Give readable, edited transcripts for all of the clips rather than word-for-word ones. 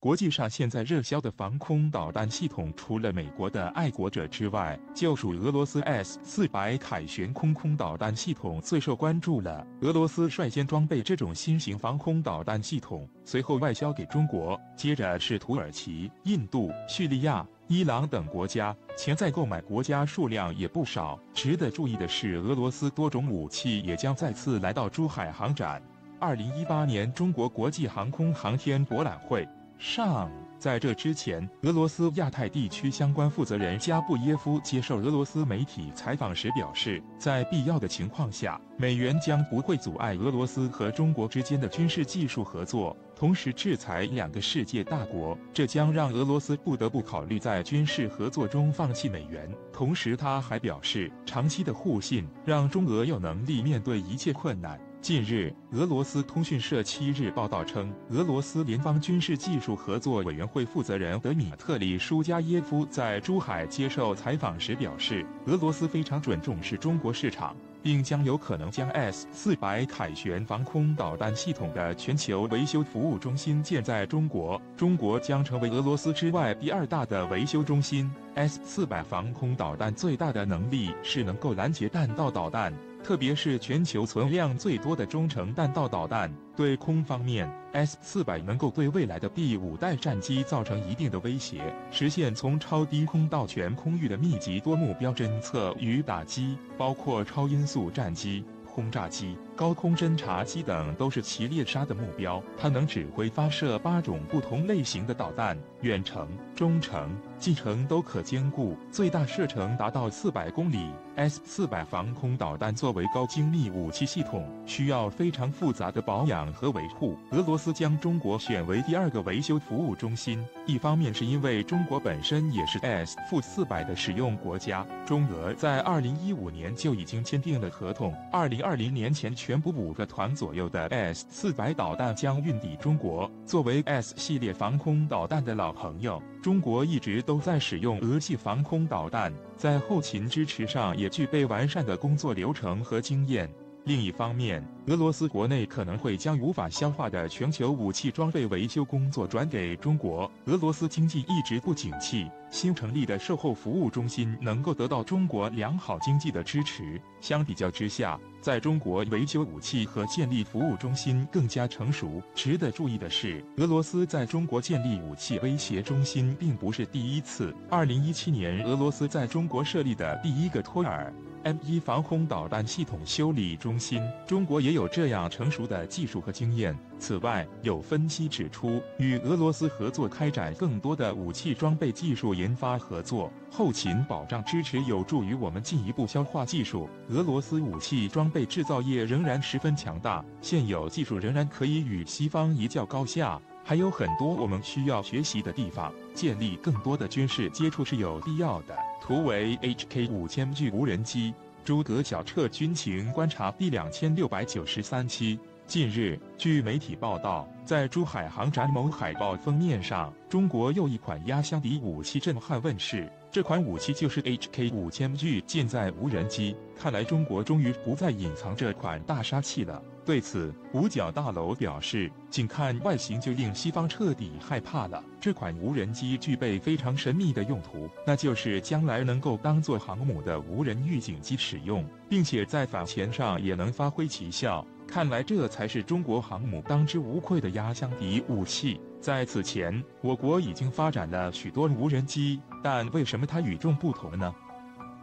国际上现在热销的防空导弹系统，除了美国的爱国者之外，就属俄罗斯 S-400凯旋空导弹系统最受关注了。俄罗斯率先装备这种新型防空导弹系统，随后外销给中国，接着是土耳其、印度、叙利亚、伊朗等国家，潜在购买国家数量也不少。值得注意的是，俄罗斯多种武器也将再次来到珠海航展。2018年中国国际航空航天博览会上，在这之前，俄罗斯亚太地区相关负责人加布耶夫接受俄罗斯媒体采访时表示，在必要的情况下，美元将不会阻碍俄罗斯和中国之间的军事技术合作，同时制裁两个世界大国，这将让俄罗斯不得不考虑在军事合作中放弃美元。同时，他还表示，长期的互信让中俄有能力面对一切困难。近日，俄罗斯通讯社7日报道称，俄罗斯联邦军事技术合作委员会负责人德米特里舒加耶夫在珠海接受采访时表示，俄罗斯非常重视中国市场，并将有可能将 S-400凯旋防空导弹系统的全球维修服务中心建在中国，中国将成为俄罗斯之外第二大的维修中心。S-400防空导弹最大的能力是能够拦截弹道导弹，特别是全球存量最多的中程弹道导弹。对空方面， S-400能够对未来的第5代战机造成一定的威胁，实现从超低空到全空域的密集多目标侦测与打击，包括超音速战机、轰炸机、高空侦察机等都是其猎杀的目标。它能指挥发射8种不同类型的导弹，远程、中程、近程都可兼顾，最大射程达到400公里。S-400防空导弹作为高精密武器系统，需要非常复杂的保养和维护。俄罗斯将中国选为第2个维修服务中心，一方面是因为中国本身也是 S-400的使用国家，中俄在2015年就已经签订了合同，2020年前全部5个团左右的 S-400导弹将运抵中国。作为 S 系列防空导弹的老朋友，中国一直都在使用俄系防空导弹，在后勤支持上也具备完善的工作流程和经验。另一方面，俄罗斯国内可能会将无法消化的全球武器装备维修工作转给中国。俄罗斯经济一直不景气，新成立的售后服务中心能够得到中国良好经济的支持。相比较之下，在中国维修武器和建立服务中心更加成熟。值得注意的是，俄罗斯在中国建立武器威胁中心并不是第一次。2017年，俄罗斯在中国设立的第1个托尔M1防空导弹系统修理中心，中国也有这样成熟的技术和经验。此外，有分析指出，与俄罗斯合作开展更多的武器装备技术研发合作、后勤保障支持，有助于我们进一步消化技术。俄罗斯武器装备制造业仍然十分强大，现有技术仍然可以与西方一较高下，还有很多我们需要学习的地方，建立更多的军事接触是有必要的。图为 HK5000G 无人机，诸葛晓彻军情观察第2693期。近日，据媒体报道，在珠海航展某海报封面上，中国又一款压箱底武器震撼问世。这款武器就是 HK5000G 舰载无人机，看来中国终于不再隐藏这款大杀器了。对此，五角大楼表示，仅看外形就令西方彻底害怕了。这款无人机具备非常神秘的用途，那就是将来能够当作航母的无人预警机使用，并且在反潜上也能发挥奇效。看来这才是中国航母当之无愧的压箱底武器。在此前，我国已经发展了许多无人机，但为什么它与众不同呢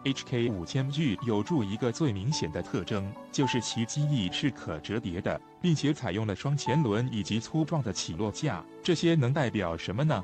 ？HK5000G 有著一个最明显的特征，就是其机翼是可折叠的，并且采用了双前轮以及粗壮的起落架。这些能代表什么呢？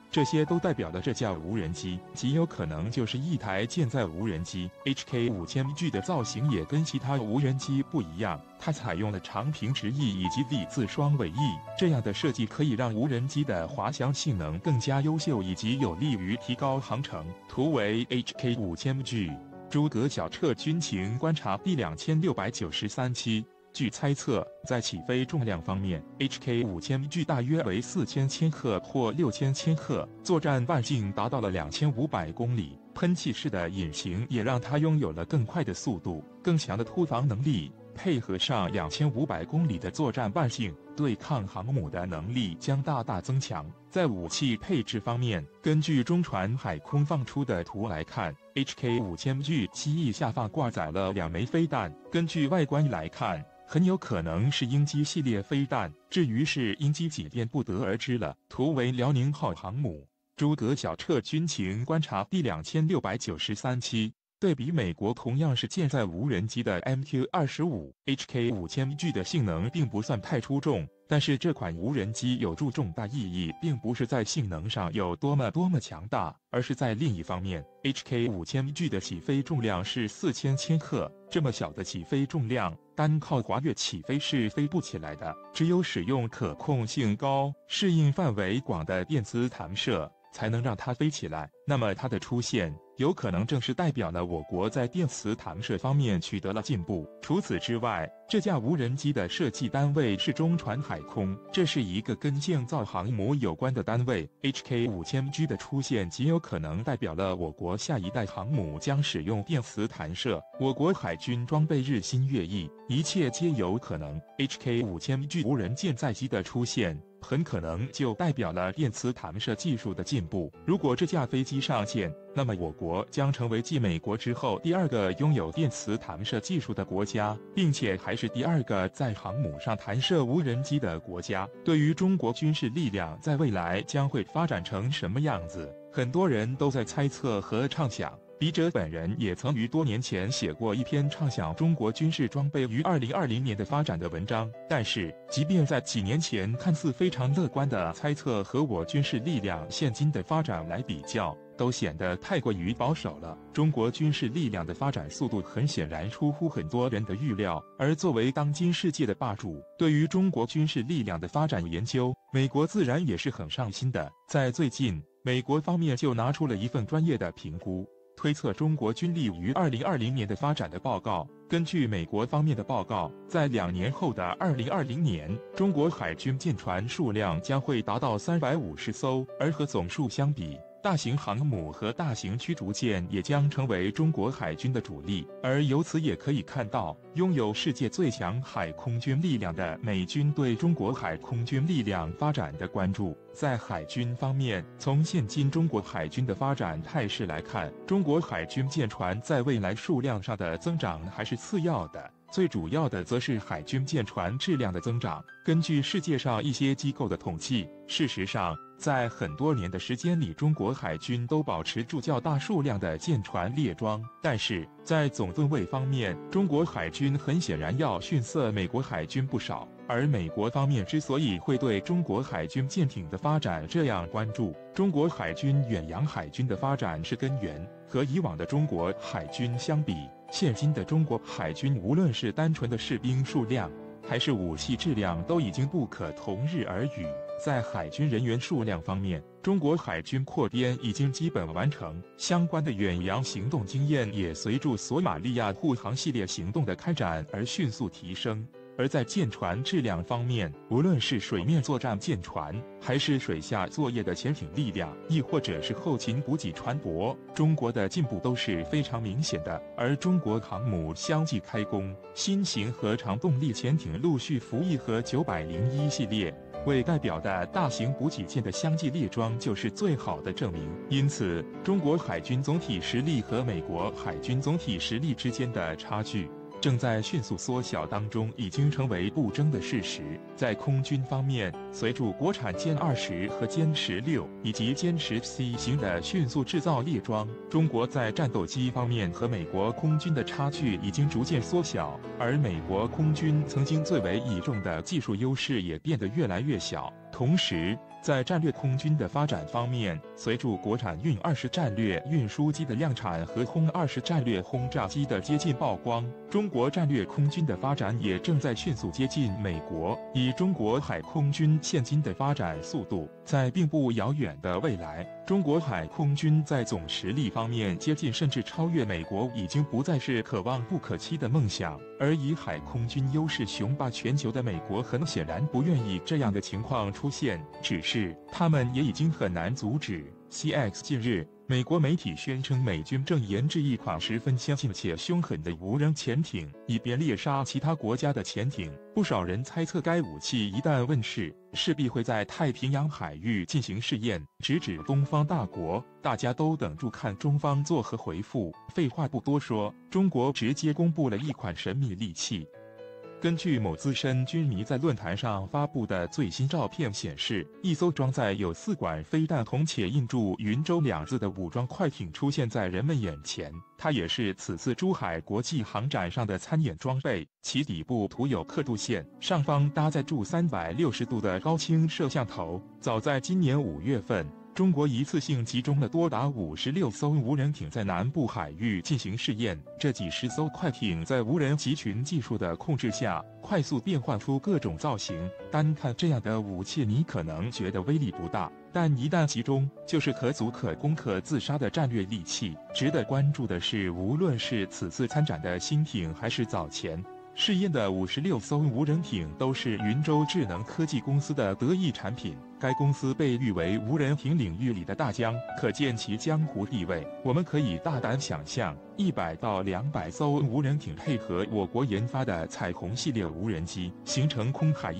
这些都代表了这架无人机极有可能就是一台舰载无人机。HK5000G 的造型也跟其他无人机不一样，它采用了长平直翼以及 V 字双尾翼，这样的设计可以让无人机的滑翔性能更加优秀，以及有利于提高航程。图为 HK5000G 诸葛晓彻军情观察第2693期。据猜测，在起飞重量方面 ，HK5000G 大约为4000千克或6000千克，作战半径达到了2500公里。喷气式的引擎也让它拥有了更快的速度、更强的突防能力。配合上2500公里的作战惯性，对抗航母的能力将大大增强。在武器配置方面，根据中船海空放出的图来看 ，HK5000G7E 下方挂载了2枚飞弹。根据外观来看，很有可能是鹰击系列飞弹，至于是鹰击几便不得而知了。图为辽宁号航母诸葛小澈军情观察第2693期。对比美国同样是舰载无人机的 MQ-25，HK5000G 的性能并不算太出众，但是这款无人机有着重大意义，并不是在性能上有多么强大，而是在另一方面 ，HK5000G 的起飞重量是4000千克，这么小的起飞重量，单靠滑跃起飞是飞不起来的，只有使用可控性高、适应范围广的电磁弹射，才能让它飞起来。那么它的出现有可能正是代表了我国在电磁弹射方面取得了进步。除此之外，这架无人机的设计单位是中船海空，这是一个跟建造航母有关的单位。HK5000G 的出现极有可能代表了我国下一代航母将使用电磁弹射，我国海军装备日新月异，一切皆有可能。HK5000G 无人舰载机的出现很可能就代表了电磁弹射技术的进步。如果这架飞机上舰，那么我国将成为继美国之后第2个拥有电磁弹射技术的国家，并且还是第2个在航母上弹射无人机的国家。对于中国军事力量在未来将会发展成什么样子，很多人都在猜测和畅想。笔者本人也曾于多年前写过一篇畅想中国军事装备于2020年的发展的文章，但是即便在几年前看似非常乐观的猜测和我军事力量现今的发展来比较，都显得太过于保守了。中国军事力量的发展速度很显然出乎很多人的预料，而作为当今世界的霸主，对于中国军事力量的发展研究，美国自然也是很上心的。在最近，美国方面就拿出了一份专业的评估，推测中国军力于2020年的发展的报告。根据美国方面的报告，在2年后的2020年，中国海军舰船数量将会达到350艘，而和总数相比，大型航母和大型驱逐舰也将成为中国海军的主力。而由此也可以看到，拥有世界最强海空军力量的美军对中国海空军力量发展的关注。在海军方面，从现今中国海军的发展态势来看，中国海军舰船在未来数量上的增长还是次要的，最主要的则是海军舰船质量的增长。根据世界上一些机构的统计，事实上，在很多年的时间里，中国海军都保持住较大数量的舰船列装，但是在总吨位方面，中国海军很显然要逊色美国海军不少。而美国方面之所以会对中国海军舰艇的发展这样关注，中国海军远洋海军的发展是根源。和以往的中国海军相比，现今的中国海军无论是单纯的士兵数量，还是武器质量，都已经不可同日而语。在海军人员数量方面，中国海军扩编已经基本完成，相关的远洋行动经验也随着索马利亚护航系列行动的开展而迅速提升。而在舰船质量方面，无论是水面作战舰船，还是水下作业的潜艇力量，亦或者是后勤补给船舶，中国的进步都是非常明显的。而中国航母相继开工，新型核常动力潜艇陆续服役和901系列为代表的大型补给舰的相继列装就是最好的证明。因此，中国海军总体实力和美国海军总体实力之间的差距正在迅速缩小当中，已经成为不争的事实。在空军方面，随着国产歼20和歼16以及歼10C型的迅速制造列装，中国在战斗机方面和美国空军的差距已经逐渐缩小，而美国空军曾经最为倚重的技术优势也变得越来越小。同时，在战略空军的发展方面，随着国产运20战略运输机的量产和轰20战略轰炸机的接近曝光，中国战略空军的发展也正在迅速接近美国。以中国海空军现今的发展速度，在并不遥远的未来，中国海空军在总实力方面接近甚至超越美国，已经不再是可望不可期的梦想。而以海空军优势雄霸全球的美国很显然不愿意这样的情况出现，只是他们也已经很难阻止。CX 近日，美美国媒体宣称，美军正研制一款十分先进且凶狠的无人潜艇，以便猎杀其他国家的潜艇。不少人猜测，该武器一旦问世，势必会在太平洋海域进行试验，直指东方大国。大家都等住看中方作何回复。废话不多说，中国直接公布了一款神秘利器。根据某资深军迷在论坛上发布的最新照片显示，一艘装载有4管飞弹筒且印著“云州”2字的武装快艇出现在人们眼前。它也是此次珠海国际航展上的参演装备，其底部涂有刻度线，上方搭载住360度的高清摄像头。早在今年5月份，中国一次性集中了多达56艘无人艇在南部海域进行试验。这几十艘快艇在无人集群技术的控制下，快速变换出各种造型。单看这样的武器，你可能觉得威力不大，但一旦集中，就是可阻可攻可自杀的战略利器。值得关注的是，无论是此次参展的新艇，还是早前试验的56艘无人艇，都是云州智能科技公司的得意产品。该公司被誉为无人艇领域里的大疆，可见其江湖地位。我们可以大胆想象，100到200艘无人艇配合我国研发的彩虹系列无人机，形成空海